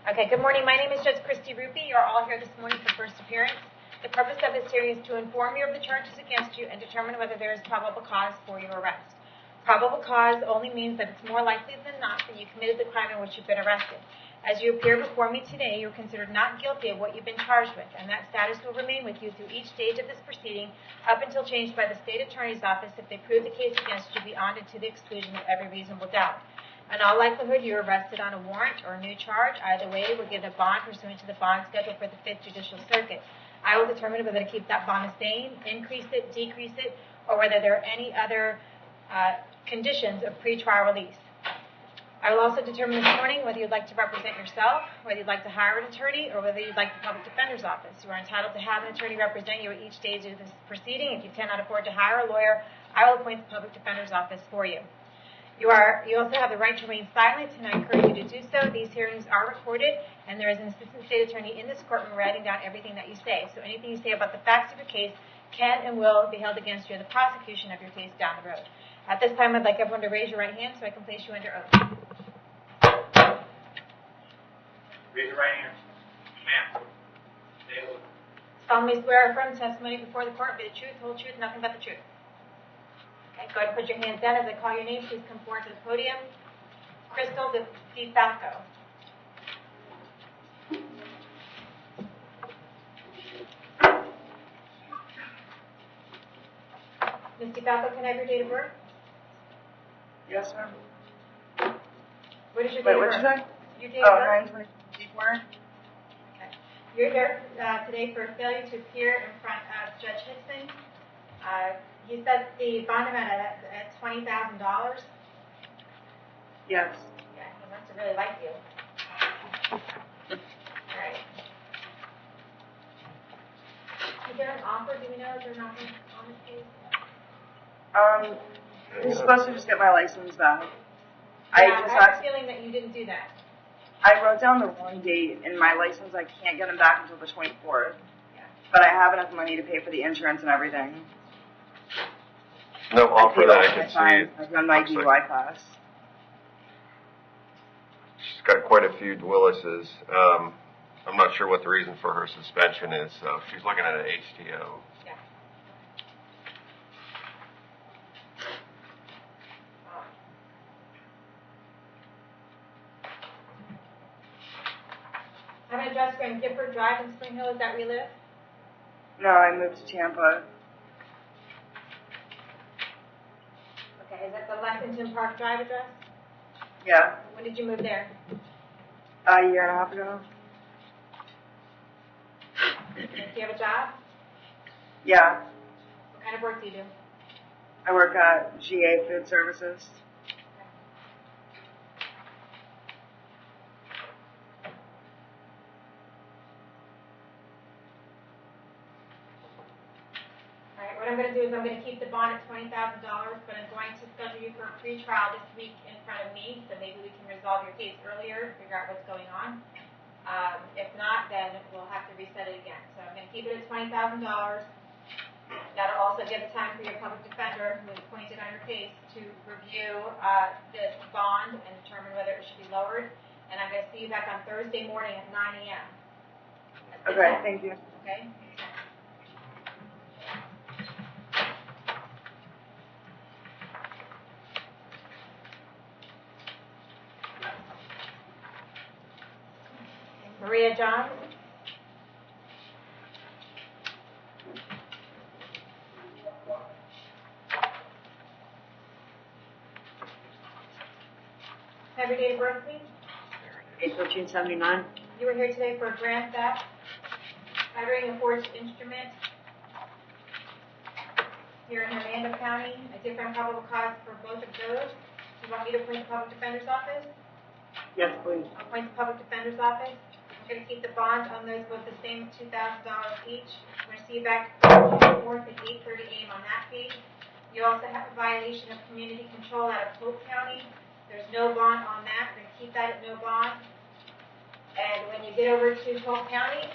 Okay, good morning. My name is Judge Christy Ruppe. You're all here this morning for first appearance. The purpose of this hearing is to inform you of the charges against you and determine whether there is probable cause for your arrest. Probable cause only means that it's more likely than not that you committed the crime in which you've been arrested. As you appear before me today, you're considered not guilty of what you've been charged with, and that status will remain with you through each stage of this proceeding up until changed by the state attorney's office if they prove the case against you beyond and to the exclusion of every reasonable doubt. In all likelihood, you're arrested on a warrant or a new charge. Either way, we'll give a bond pursuant to the bond schedule for the 5th Judicial Circuit. I will determine whether to keep that bond the same, increase it, decrease it, or whether there are any other conditions of pretrial release. I will also determine this morning whether you'd like to represent yourself, whether you'd like to hire an attorney, or whether you'd like the public defender's office. You are entitled to have an attorney represent you at each stage of this proceeding. If you cannot afford to hire a lawyer, I will appoint the public defender's office for you. You also have the right to remain silent, and I encourage you to do so. These hearings are recorded, and there is an assistant state attorney in this courtroom writing down everything that you say. So anything you say about the facts of your case can and will be held against you in the prosecution of your case down the road. At this time, I'd like everyone to raise your right hand so I can place you under oath. Raise your right hand. Ma'am. Say it. Solemnly swear or affirm the testimony before the court be the truth, whole truth, nothing but the truth. Okay, go ahead and put your hands down. As I call your name, please come forward to the podium. Crystal DeFalco. Ms. DeFalco, can I have your date of birth? Yes, ma'am. What is your date of birth? What'd you say? Your date of birth? 9/24. Okay. You're here today for failure to appear in front of Judge Hickson. He set the bond amount at $20,000. Yes. Yeah, he must have really liked you. All right. Is there an offer? Do we know? Is there an offer on this case? I'm supposed to just get my license back. I have a feeling that you didn't do that. I wrote down the wrong date in my license. I can't get them back until the 24th. Yeah. But I have enough money to pay for the insurance and everything. No offer that I can see. I've done my DUI class. She's got quite a few Willis's. I'm not sure what the reason for her suspension is, so she's looking at an HTO. Yeah. I have an address for in Gifford Drive in Spring Hill. Is that where you live? No, I moved to Tampa. Okay, is that the Lexington Park Drive address? Yeah. When did you move there? A year and a half ago. Do you have a job? Yeah. What kind of work do you do? I work at GA Food Services. What I'm going to do is I'm going to keep the bond at $20,000, but I'm going to schedule you for a pre-trial this week in front of me, so maybe we can resolve your case earlier, figure out what's going on. If not, then we'll have to reset it again. So I'm going to keep it at $20,000. That'll also give time for your public defender, who is appointed on your case, to review this bond and determine whether it should be lowered. And I'm going to see you back on Thursday morning at 9 a.m. Okay, thank you. Okay? Maria Johns. Have your date of birth, please. 8/13/79. You were here today for a grand theft, uttering a forged instrument here in Hernando County, a different probable cause for both of those. Do you want me to appoint the public defender's office? Yes, please. I'll appoint the public defender's office. I'm going to keep the bond on those both the same at $2,000 each. I'm going to see you back on the 4th at 8:30 a.m. on that case. You also have a violation of community control out of Hope County. There's no bond on that. We're going to keep that at no bond. And when you get over to Hope County,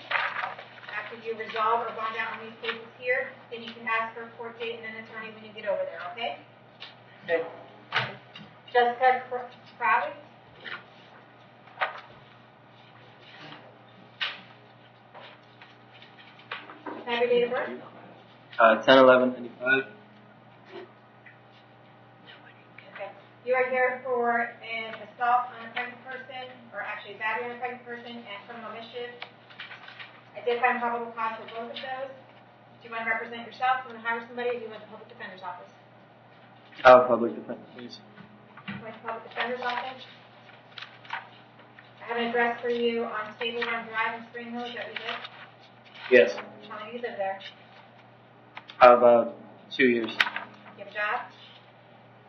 after you resolve or bond out on these cases here, then you can ask for a court date and an attorney when you get over there, okay? Okay. Jessica Crowley? Have your date of birth? 10/11/95. Okay. You are here for an assault on a pregnant person, or actually battery on a pregnant person, and criminal mischief. Identify probable cause for both of those. Do you want to represent yourself? Do you want to hire somebody, or do you want the public defender's office? Public defender, please. With the public defender's office. I have an address for you on Stable Run Drive in Spring Hill. Is that where you live? Yes. How long do you live there? About 2 years. Do you have a job?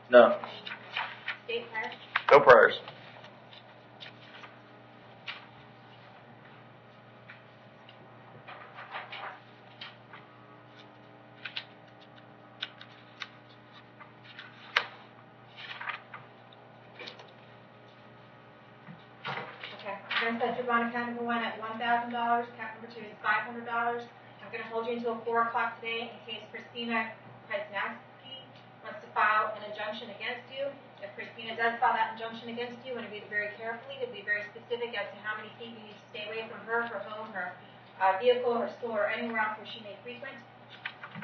No. State prior? No priors. Okay. I'm going to set your bond account number 1 at $1,000. Account number 2 is $500. I'm going to hold you until 4 o'clock today in case Christina Krasnowski wants to file an injunction against you. If Christina does file that injunction against you, you want to read it very carefully, to be very specific as to how many feet you need to stay away from her home, her vehicle, her school, or anywhere else where she may frequent.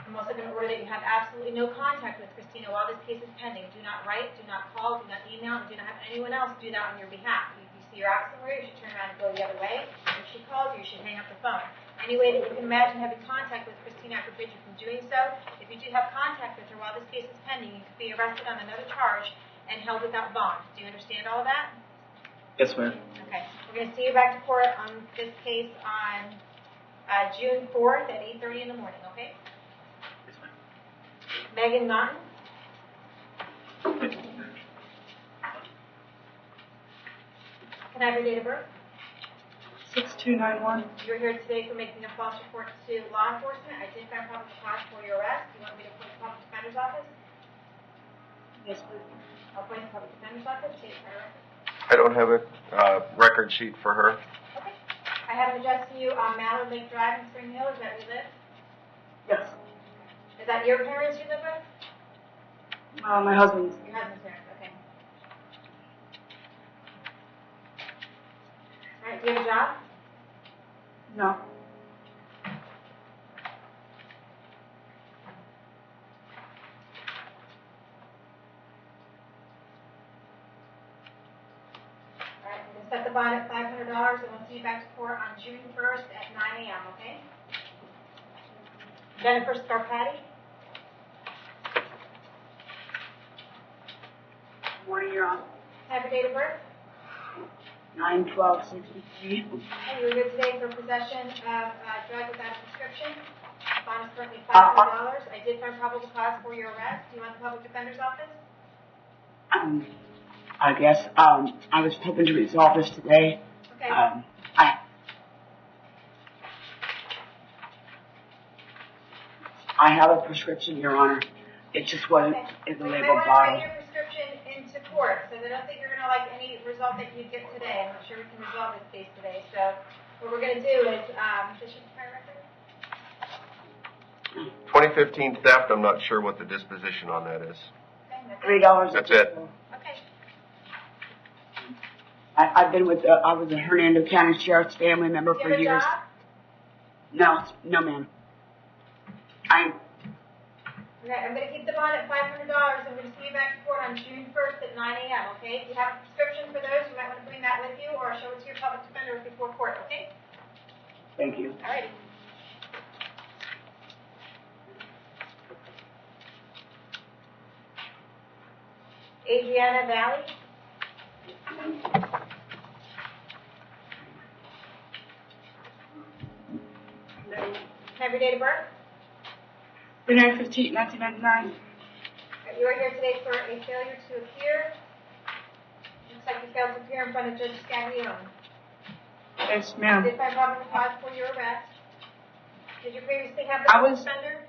I'm also going to order that you have absolutely no contact with Christina while this case is pending. Do not write, do not call, do not email, and do not have anyone else do that on your behalf. If you see you're out somewhere, you should turn around and go the other way. If she calls you, you should hang up the phone. Any way that you can imagine having contact with Christina, I forbid you from doing so. If you do have contact with her while this case is pending, you could be arrested on another charge and held without bond. Do you understand all of that? Yes, ma'am. Okay. We're going to see you back to court on this case on June 4th at 8:30 in the morning, okay? Yes, ma'am. Megan Naughton. Can I have your date of birth? 6291. You're here today for making a false report to law enforcement. Identify probable cause for your arrest. Do you want me to appoint the public defender's office? Yes, please. I'll appoint the public defender's office. State prior record. I don't have a record sheet for her. Okay. I have an address to you on Mallard Lake Drive in Spring Hill. Is that where you live? Yes. Is that your parents you live with? My husband's. Your husband's parents. Okay. All right. Do you have a job? No. Set the bond at $500, and we'll see you back to court on June 1st at 9 a.m., okay? Jennifer Scarpati. Good morning, Your Honor. Have your date of birth. 9/12/63. And you're here today for possession of drug without a prescription. Bond is currently $500. I did find probable cause for your arrest. Do you want the public defender's office? I guess I was hoping to resolve this today. Okay. I have a prescription, Your Honor. It just wasn't in the Well, you label might want to bottle. bring your prescription into court, so I don't think you're going to like any result that you get today. I'm not sure we can resolve this case today. So what we're going to do is, this is the prior record. 2015 theft, I'm not sure what the disposition on that is. Okay, that's it. $3. That's it. Okay. I've been with I was a Hernando County Sheriff's family member Do you for have a years. job? No, ma'am. Okay, I'm going to keep the bond at $500. I'm going to see you back to court on June 1st at 9 a.m., okay? If you have a prescription for those, you might want to bring that with you or show it to your public defender before court, okay? Thank you. All righty. Adriana Valley. Have your date of birth? January 15th, 1999. You are here today for a failure to appear. Looks like you failed to appear in front of Judge Scaglione. Yes, ma'am. Did find probable cause for your arrest. Did you previously have I the was- offender?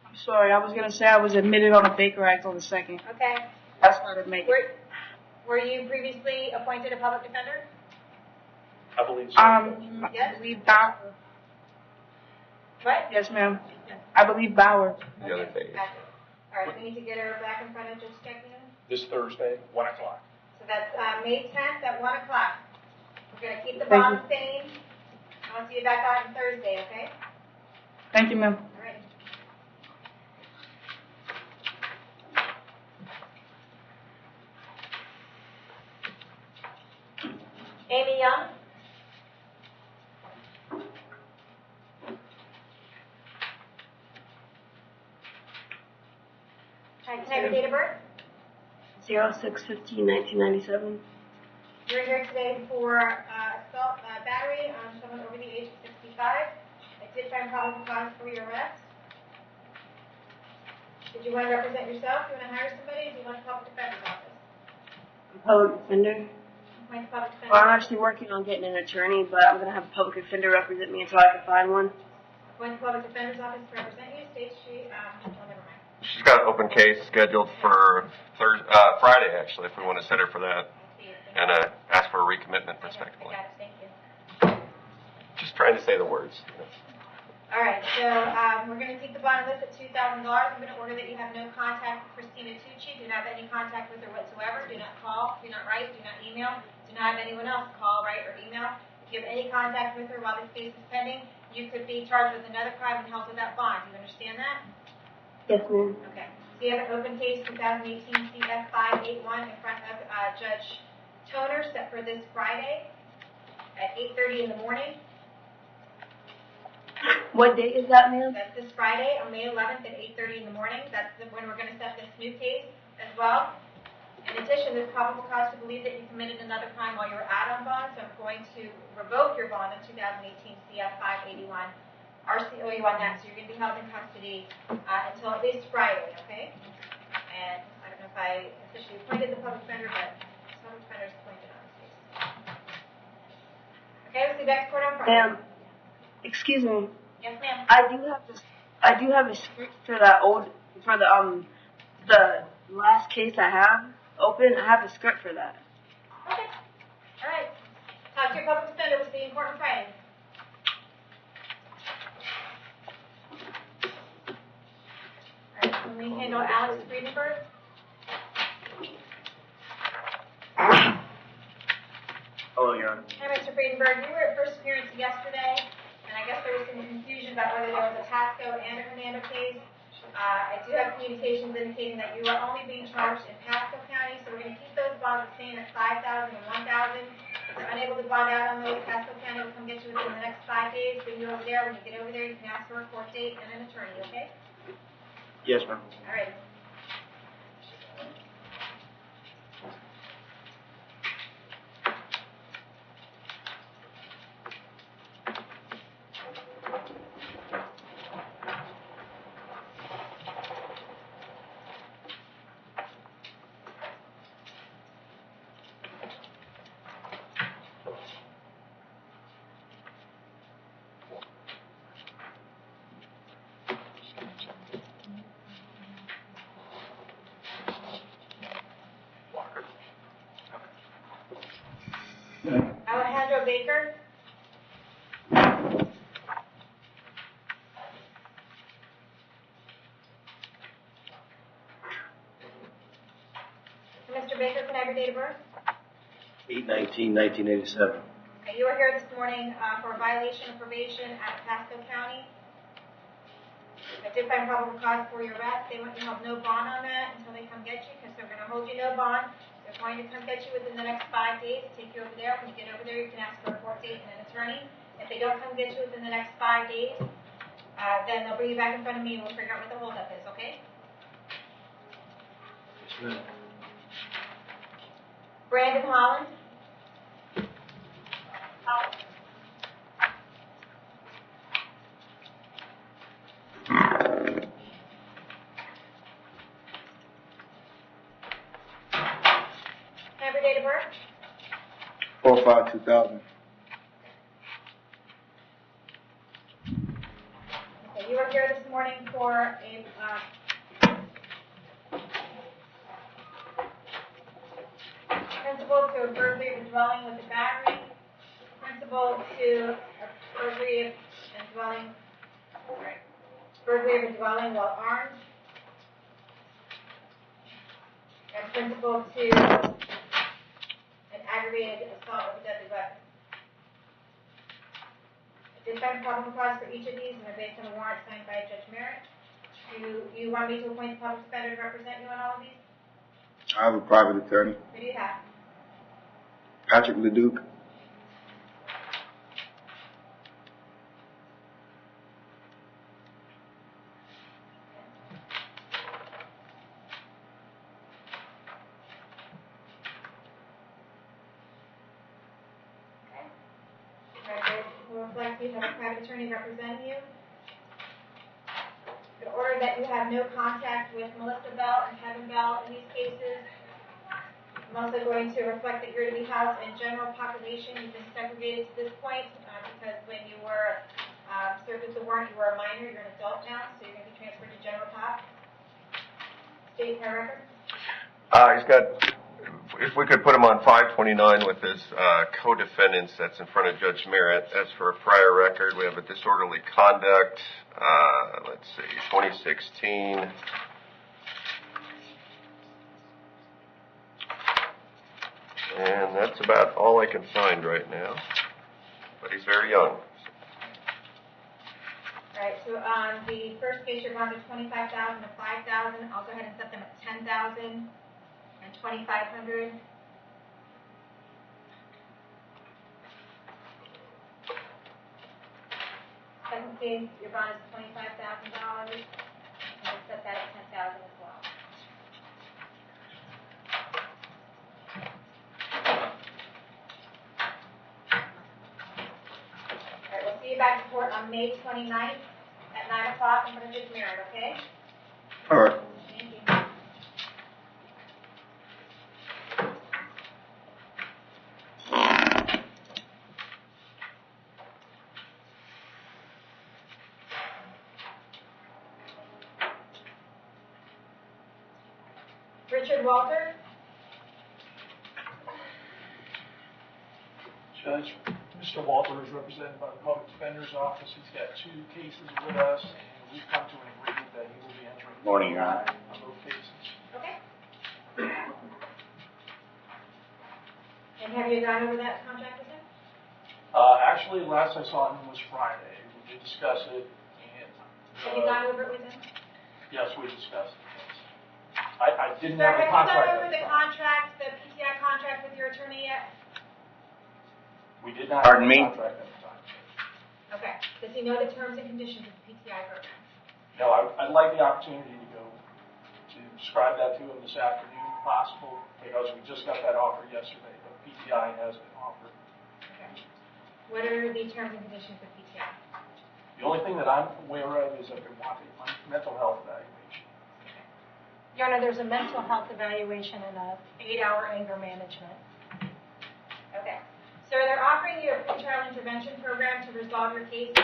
I'm sorry. I was going to say I was admitted on a Baker Act on the 2nd. Okay. That's why I didn't make it. Were you previously appointed a public defender? I believe so. Yes. I believe Bauer. What? Yes, ma'am. I believe Bauer. The other day. Gotcha. All right, we need to get her back in front of Judge Scaglione. This Thursday, 1 o'clock. So that's May 10th at 1 o'clock. We're going to keep the Thank bond same. I I'll see you back on Thursday, okay? Thank you, ma'am. All right. Amy Young? Hi, can I have your date of birth? 06/15/1997. You're here today for assault, battery on someone over the age of 65. I did find probable cause for your arrest. Did you want to represent yourself? Do you want to hire somebody? Or do you want a public defender's office? Public defender. Appoint a public defender. Well, I'm actually working on getting an attorney, but I'm going to have a public defender represent me until I can find one. Appoint a public defender's office to represent you. State Street. Oh, never mind. She's got an open case scheduled for Friday, actually, if we want to set her for that, and ask for a recommitment, I respectively. got it. Thank you. Just trying to say the words. All right, so we're going to take the bond list at $2,000. I'm going to order that you have no contact with Christina Tucci. Do not have any contact with her whatsoever. Do not call, do not write, do not email. Do not have anyone else call, write, or email. If you have any contact with her while this case is pending, you could be charged with another crime and held without bond. Do you understand that? Yes, ma'am. Okay. So you have an open case 2018 CF 581 in front of Judge Toner set for this Friday at 8:30 in the morning. What date is that, ma'am? That's this Friday on May 11th at 8:30 in the morning. That's when we're going to set this new case as well. In addition, there's probable cause to believe that you committed another crime while you were out on bond, so I'm going to revoke your bond in 2018 CF 581. RCO you on that, so you're going to be held in custody until at least Friday, okay? And I don't know if I officially appointed the public defender, but the public defender is appointed on this case. Okay, we'll see you back to court on Friday. Ma'am, excuse me. Yes, ma'am. I do have a script for that the last case I have open. I have a script for that. Okay. All right. Talk to your public defender. We'll see you in court on Friday. All right. Let me handle Alex Friedenberg. Hello, Your Honor. Hi, Mr. Friedenberg. You were at first appearance yesterday, and I guess there was some confusion about whether there was a Pasco and a Hernando case. I do have communications indicating that you are only being charged in Pasco County, so we're going to keep those bonds the same at $5,000 and $1,000. If you're unable to bond out on those, Pasco County will come get you within the next 5 days. Bring you over there. When you get over there, you can ask for a court date and an attorney, okay? Yes, ma'am. All right. Alejandro Baker. Mr. Baker, can I have your date of birth? 8/19/1987. Okay, you were here this morning for a violation of probation out of Pasco County. I did find probable cause for your arrest. They want you to have no bond on that until they come get you, because they're going to hold you no bond. They're going to come get you within the next 5 days, take you over there. When you get over there, you can ask for a court date and an attorney. If they don't come get you within the next 5 days, then they'll bring you back in front of me and we'll figure out what the holdup is, okay? Yes, ma'am. Brandon Holland. Have your date of birth? 4/5/2000. Okay, you were here this morning for a principal to a burglary of a dwelling with a battery, principal to a burglary of a dwelling while armed, and principal to an aggravated assault with a deadly weapon. defend probable cause for each of these, and they're based on a warrant signed by Judge Merritt. You want me to appoint the public defender to represent you on all of these? I have a private attorney, Who do you have? Patrick LeDuc. Record will reflect you have a private attorney representing you. In order that you have no contact with Melissa Bell and Kevin Bell in these cases, I'm also going to reflect that you're to be housed in general population. You've been segregated to this point because when you were served with the warrant, you were a minor. You're an adult now, so you're going to be transferred to general pop. State my record. He's got, if we could put him on 529 with his co-defendants that's in front of Judge Merritt. As for a prior record, we have a disorderly conduct, let's see, 2016. And that's about all I can find right now. But he's very young. All right, so on the first case, your bonds are $25,000 to $5,000. I'll go ahead and set them at $10,000 and $2,500. Second case, your bond is $25,000. I'll set that at $10,000 as well. All right, we'll see you back in court on May 29th at 9 o'clock in front of Judge Merritt, okay? All right. Thank you. Richard Walter. Judge, Mr. Walter is represented by the Public Defender's Office. He's got 2 cases with us, and we've come to an agreement that he will be entering Morning, Your Honor. on those cases. Okay. And have you gone over that contract with him? Actually, last I saw him was Friday. We did discuss it, and Have you gone over it with him? yes, we discussed it. Yes. I didn't Sir, have the have you contract. gone over at the time. contract, the PTI contract with your attorney yet? We did not Pardon have me? the contract at the time. Okay. Does he know the terms and conditions of the PTI program? No, I'd like the opportunity to go to describe that to him this afternoon, if possible, because we just got that offer yesterday, but PTI has been offered. Okay. What are the terms and conditions of PTI? The only thing that I'm aware of is that they want a mental health evaluation. Your Honor, there's a mental health evaluation and a 8-hour anger management. Okay. So they're offering you a pretrial intervention program to resolve your cases.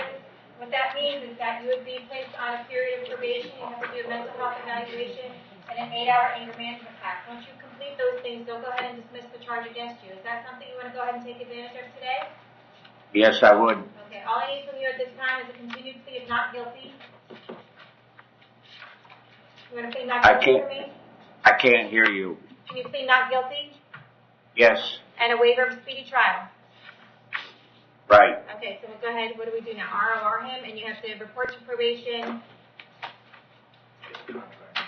What that means is that you would be placed on a period of probation. You have to do a mental health evaluation and an 8-hour anger management class. Once you complete those things, they'll go ahead and dismiss the charge against you. Is that something you want to go ahead and take advantage of today? Yes, I would. Okay. All I need from you at this time is a continued plea of not guilty. You want to plead not guilty for me? I can't hear you. Can you plead not guilty? Yes. And a waiver of speedy trial. Right. Okay, so we'll go ahead. What do we do now? ROR him, and you have to report to probation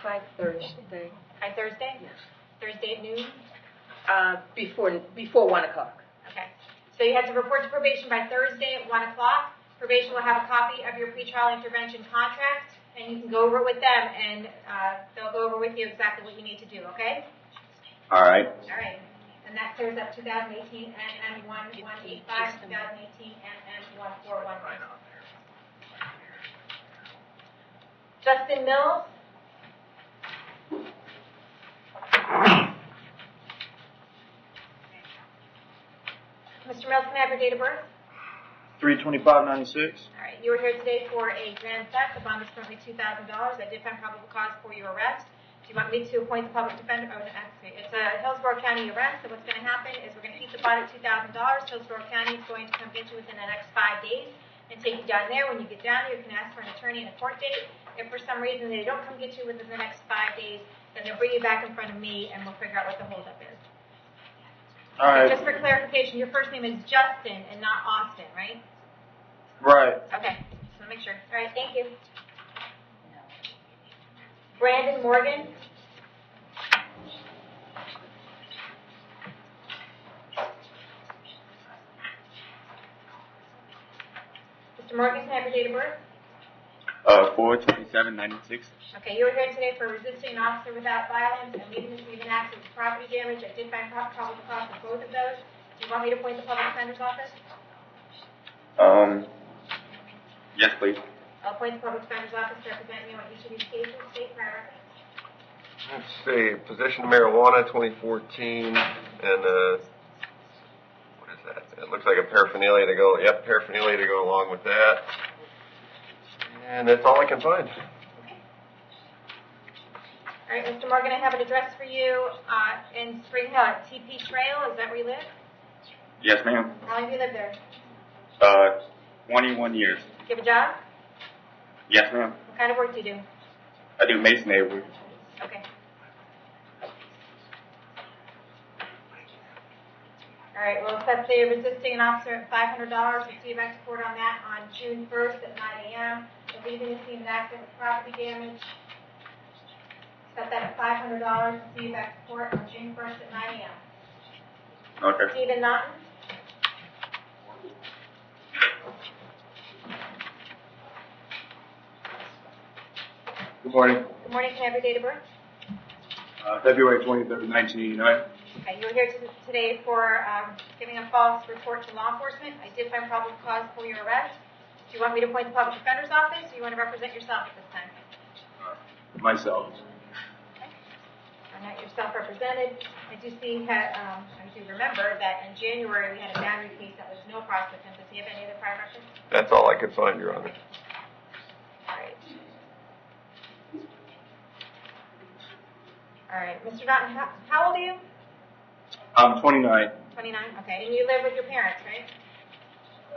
By Thursday. by Thursday? Yes. Thursday at noon? Before 1 o'clock. Okay. So you have to report to probation by Thursday at 1 o'clock. Probation will have a copy of your pretrial intervention contract, and you can go over it with them, and they'll go over with you exactly what you need to do, okay? All right. All right. And that clears up 2018 NM1185, 2018 NM1419. Justin Mills. Mr. Mills, can I have your date of birth? 3/25/96. All right. You were here today for a grand theft. The bond is currently $2,000. I did find probable cause for your arrest. Do you want me to appoint the public defender? Oh, no, actually, it's a Hillsborough County arrest. So what's going to happen is we're going to keep the bond at $2,000. Hillsborough County is going to come get you within the next 5 days and take you down there. When you get down there, you can ask for an attorney and a court date. If for some reason they don't come get you within the next 5 days, then they'll bring you back in front of me and we'll figure out what the holdup is. All right. Just for clarification, your first name is Justin and not Austin, right? Right. Okay, just want to make sure. All right, thank you. Brandon Morgan. Mr. Morgan, can I have your date of birth? 4/27/96. Okay, you were here today for resisting an officer without violence and leaving this even acts of property damage. I did find probable cause for both of those. Do you want me to appoint the public defender's office? Yes, please. I'll appoint the public defender's office to represent you on each of these cases. State prior records. Let's see, possession of marijuana, 2014, and what is that? It looks like a paraphernalia to go. Yep, paraphernalia to go along with that. And that's all I can find. All right, Mr. Morgan, I have an address for you in Spring Hill at TP Trail. Is that where you live? Yes, ma'am. How long have you lived there? 21 years. Do you have a job? Yes, ma'am. What kind of work do you do? I do masonry work. Okay. All right, we'll set the resisting an officer at $500. We'll see you back to court on that on June 1st at 9 a.m. The leaving the scene of accident with property damage. Set that at $500. We'll see you back to court on June 1st at 9 a.m. Okay. Stephen Naughton. Good morning. Good morning. Can I have your date of birth? February 23rd, 1989. Okay, you were here today for giving a false report to law enforcement. I did find probable cause for your arrest. Do you want me to appoint the public defender's office, or do you want to represent yourself at this time? Myself. Okay. I'm not yourself represented. I do see that, I do remember that in January we had a battery case that was no prosecution. Does he have any other prior records? That's all I could find, Your Honor. All right. All right, Mr. Naughton, how old are you? I'm 29. 29. Okay, and you live with your parents, right?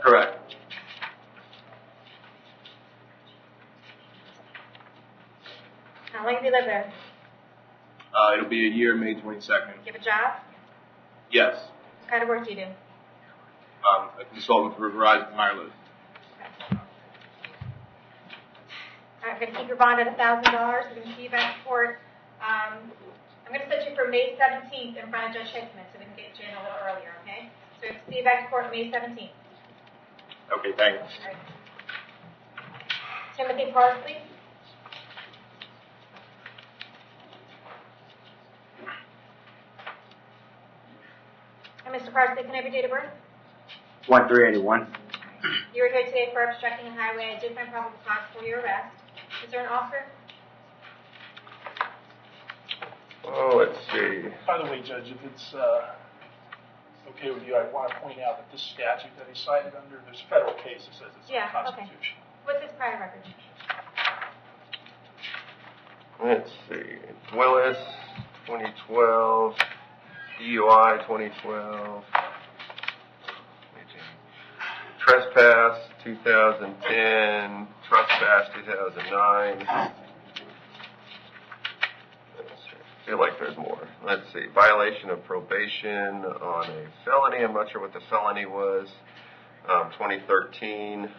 Correct. How long have you lived there? It'll be a year, May 22nd. Do you have a job? Yes. What kind of work do you do? I'm a consultant for Verizon Wireless. All right, I'm going to keep your bond at $1,000. We're going to see you back to court. I'm going to set you for May 17th in front of Judge Hickman so we can get you in a little earlier, okay? So we'll see you back to court May 17th. Okay, thanks. All right. Timothy Parsley. And Mr. Parsley, can I have your date of birth? 1381. You were here today for obstructing a highway. I did find probable cause for your arrest. Is there an offer? Oh, let's see. By the way, Judge, if it's okay with you, I want to point out that this statute that he cited under, there's a federal case that says it's unconstitutional. Okay. What's his prior record? Let's see. Willis, 2012. DUI, 2012. Trespass, 2010. Trespass, 2009. I feel like there's more. Let's see. Violation of probation on a felony. I'm not sure what the felony was. 2013.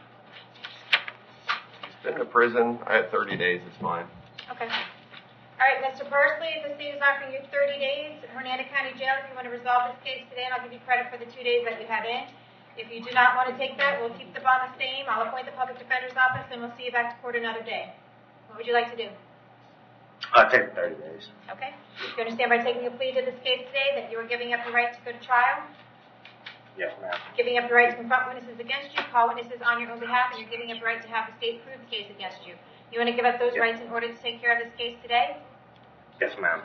He's been to prison. I had 30 days. It's fine. Okay. All right, Mr. Parsley, the state is offering you 30 days in Hernando County Jail if you want to resolve this case today, and I'll give you credit for the 2 days that you have in. If you do not want to take that, we'll keep the bond the same. I'll appoint the public defender's office, and we'll see you back to court another day. What would you like to do? I'll take 30 days. Okay. You understand by taking a plea to this case today that you are giving up your right to go to trial, Yes, ma'am. giving up your right to confront witnesses against you, call witnesses on your own behalf, and you're giving up your right to have the state prove the case against you. You want to give up those rights in order to take care of this case today? Yes, ma'am.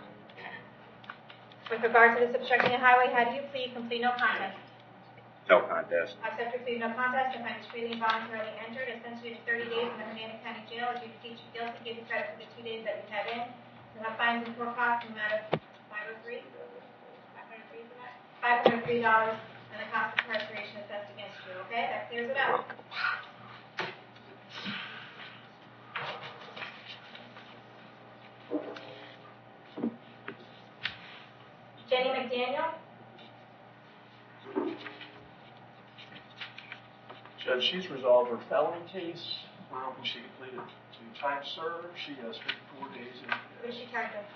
With regard to this obstructing a highway, how do you plead? Complete no contest. No contest. Accept your plea no contest and find this freely and voluntarily entered and sentence you to 30 days in the Hernando County Jail. If you plead guilty, give you credit for the 2 days that you have in. You'll have fines and court costs in the amount of $503 for that? $503 and the cost of incarceration assessed against you. Okay, that clears it up. Jenny McDaniel. Judge, she's resolved her felony case. We're hoping she completed 2 time served. She has 54 days in. What is she charged with?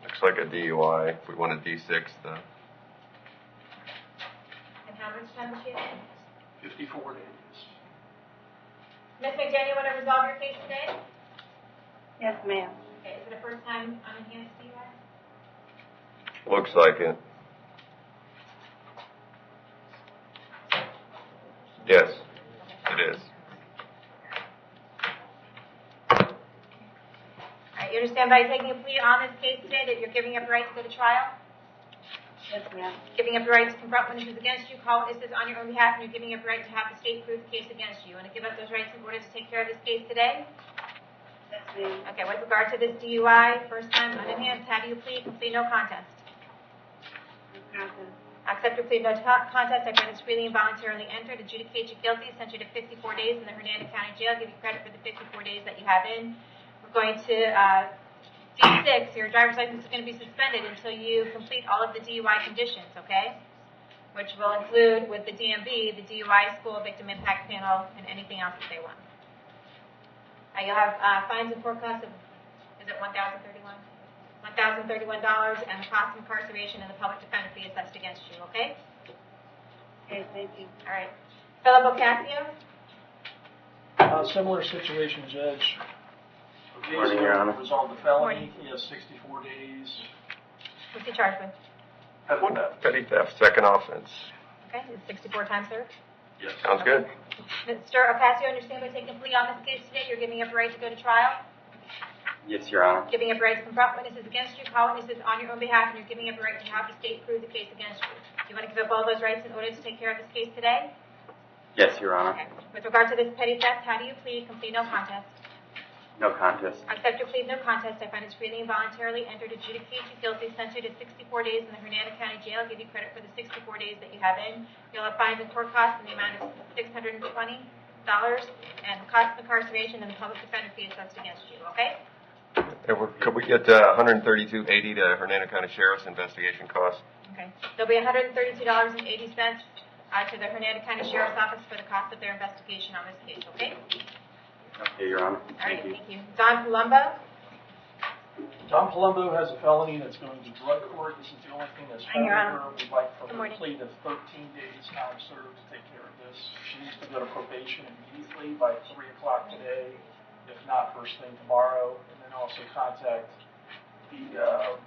Looks like a DUI. If we want a D6, And how much time does she have? 54 days. Ms. McDaniel, you want to resolve your case today? Yes, ma'am. Okay, is it a first time unenhanced DUI? looks like it. Yes, it is. All right, you understand by taking a plea on this case today that you're giving up your right to go to trial? Yes, ma'am. Giving up your right to confront witnesses against you, call witnesses on your own behalf, and you're giving up your right to have the state prove the case against you. You want to give up those rights in order to take care of this case today? Yes, ma'am. Okay, with regard to this DUI, first time unenhanced, how do you plead? Complete no contest. Accept your plea no contest. I find it's freely and voluntarily entered. Adjudicate you guilty. Send you to 54 days in the Hernando County Jail. Give you credit for the 54 days that you have in. We're going to D6. Your driver's license is going to be suspended until you complete all of the DUI conditions, okay? Which will include, with the DMV, the DUI school, victim impact panel, and anything else that they want. You'll have fines and court costs of, is it $1,031? $1,031 and the cost of incarceration and the public defender fee assessed against you, okay? Okay, thank you. All right. Philip Ocasio? Similar situation, Judge. Morning, Your Honor. Resolved the felony. He has 64 days. What's he charged with? Petty theft, second offense. Okay, is 64 times served? Yes. Sounds good. Mr. Ocasio, understand by taking a plea on this case today, you're giving up your right to go to trial? Yes, Your Honor. Giving up your right to confront witnesses against you, call witnesses on your own behalf, and you're giving up your right to have the state prove the case against you. Do you want to give up all those rights in order to take care of this case today? Yes, Your Honor. Okay. With regard to this petty theft, how do you plead? Complete no contest. No contest. Accept your plea of no contest. I find it's freely and voluntarily entered. Adjudicate you guilty. Sent you to 64 days in the Hernando County Jail. Give you credit for the 64 days that you have in. You'll have fines and court costs in the amount of $620 and the cost of incarceration and the public defender fee assessed against you. Okay? Could we get $132.80 to Hernando County Sheriff's investigation costs? Okay. There'll be $132.80 to the Hernando County Sheriff's Office for the cost of their investigation on this case. Okay? Okay, Your Honor. All right. Thank you. Don Palumbo. Don Palumbo has a felony that's going to drug court. This is the only thing that's Hi, Your pending Honor. her. We'd like for Good her morning. plea to 13 days time served to take care of this. She needs to go to probation immediately by 3 o'clock today, if not first thing tomorrow, and then also contact the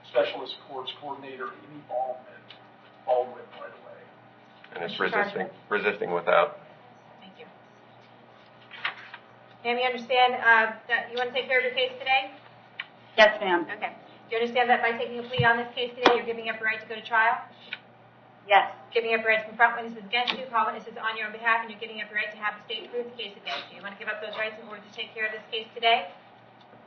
specialist courts coordinator, Amy Baldwin right away. And it's What's your charge? resisting without. Thank you. Ma'am, you understand that you want to take care of your case today? Yes, ma'am. Okay. Do you understand that by taking a plea on this case today, you're giving up your right to go to trial? Yes. Giving up your right to confront witnesses against you, call witnesses on your own behalf, and you're giving up your right to have the state prove the case against you. You want to give up those rights in order to take care of this case today?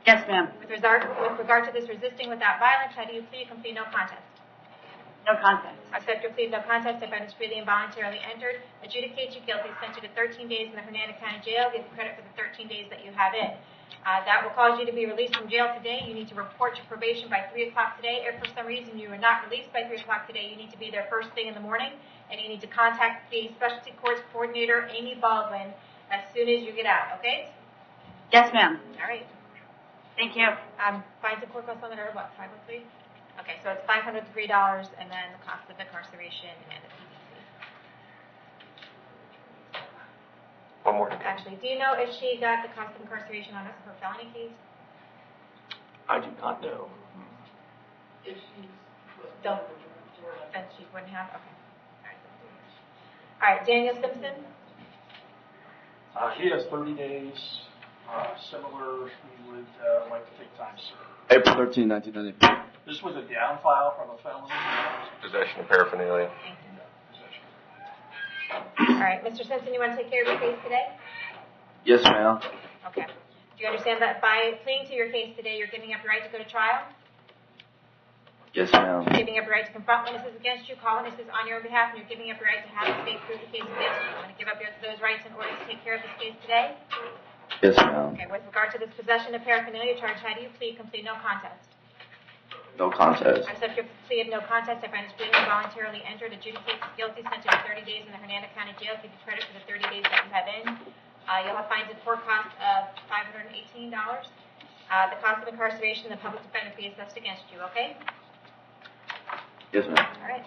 Yes, ma'am. With regard to this resisting without violence, how do you plead? Complete no contest. No contest. Accept your plea of no contest. I find it's freely and voluntarily entered. Adjudicate you guilty. Sent you to 13 days in the Hernando County Jail. Give you credit for the 13 days that you have in. That will cause you to be released from jail today. You need to report your probation by 3 o'clock today. If for some reason you are not released by 3 o'clock today, you need to be there first thing in the morning, and you need to contact the specialty courts coordinator, Amy Baldwin, as soon as you get out, okay? Yes, ma'am. All right. Thank you. Fines and court costs on it are what, 503? Okay, so it's $503, and then the cost of incarceration and the PDC. One more. Actually, do you know if she got the cost of incarceration on her felony case? I do not know. Don't. Then she wouldn't have? Okay. All right, Daniel Simpson? He has 30 days. Similar, he would like to take time served. April 13, 1994. This was a down file from a felony. Possession of paraphernalia. Thank you. All right, Mr. Simpson, you want to take care of your case today? Yes, ma'am. Okay. Do you understand that by pleading to your case today, you're giving up your right to go to trial? Yes, ma'am. Giving up your right to confront witnesses against you, call witnesses on your own behalf, and you're giving up your right to have the state prove the case against you. You want to give up those rights in order to take care of this case today? Yes, ma'am. Okay, with regard to this possession of paraphernalia charge, how do you plead? Complete no contest. No contest. On subject plea of no contest, I find this plea voluntarily entered, adjudicates guilty, sentenced to 30 days in the Hernando County Jail, give you credit for the 30 days that you have in. You'll have fines and court costs of $518. The cost of incarceration, the public defender fee assessed against you, okay? Yes, ma'am. All right.